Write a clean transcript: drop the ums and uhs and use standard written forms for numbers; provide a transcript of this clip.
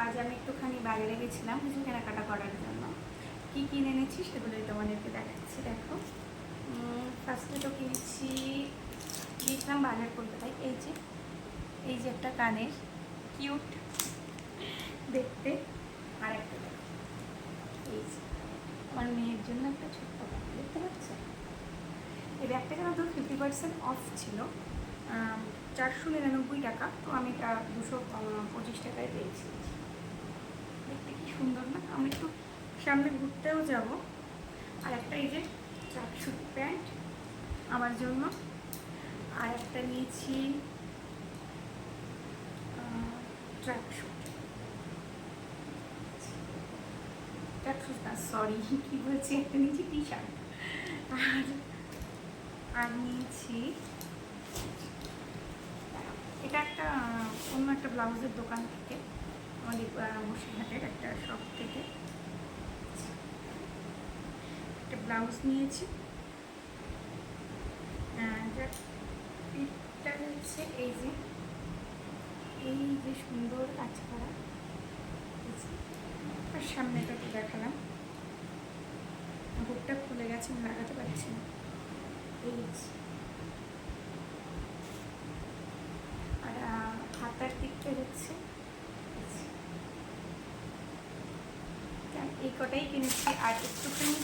আজ আমি একটুখানি বাইরে গেছিলাম কিছু কেনাকাটা করার জন্য। কী কিনে এনেছি সেগুলোই তোমাদেরকে দেখাচ্ছি। দেখো, ফার্স্টে তো কিনেছি, গিয়েছিলাম বাজার কলকাতায়। এই যে একটা কানের, কিউট দেখতে। আর একটা দেখো, এই যে আমার মেয়ের জন্য একটা ছোট্ট ব্যাগ, দেখতে পাচ্ছ? এই ব্যাগটা কিন্তু 50% অফ ছিল, 499 টাকা। তো আমি এটা 225 টাকায় পেয়েছি। দেখতে কি সুন্দর না? আমি একটু সামনে ঘুরতেও যাব। আর একটা এই যে ট্র্যাকস্যুট প্যান্ট আমার জন্য। আর একটা নিয়েছি ট্র্যাকস্যুট না, সরি কী বলছি, একটা নিয়েছি টি শার্ট। আর নিয়েছি এটা একটা অন্য একটা ব্লাউজের দোকান থেকে, আমাদের বসিরহাটের একটা শপ থেকে একটা ব্লাউজ নিয়েছি। এটা হচ্ছে এই যে সুন্দর কাজ করা। আর সামনেটা তো দেখালাম, বুকটা খুলে গেছে, আমি লাগাতে পারছি না। আর হাতার দিকটা হচ্ছে এই কটাই কিনেছি। আর একটুখানি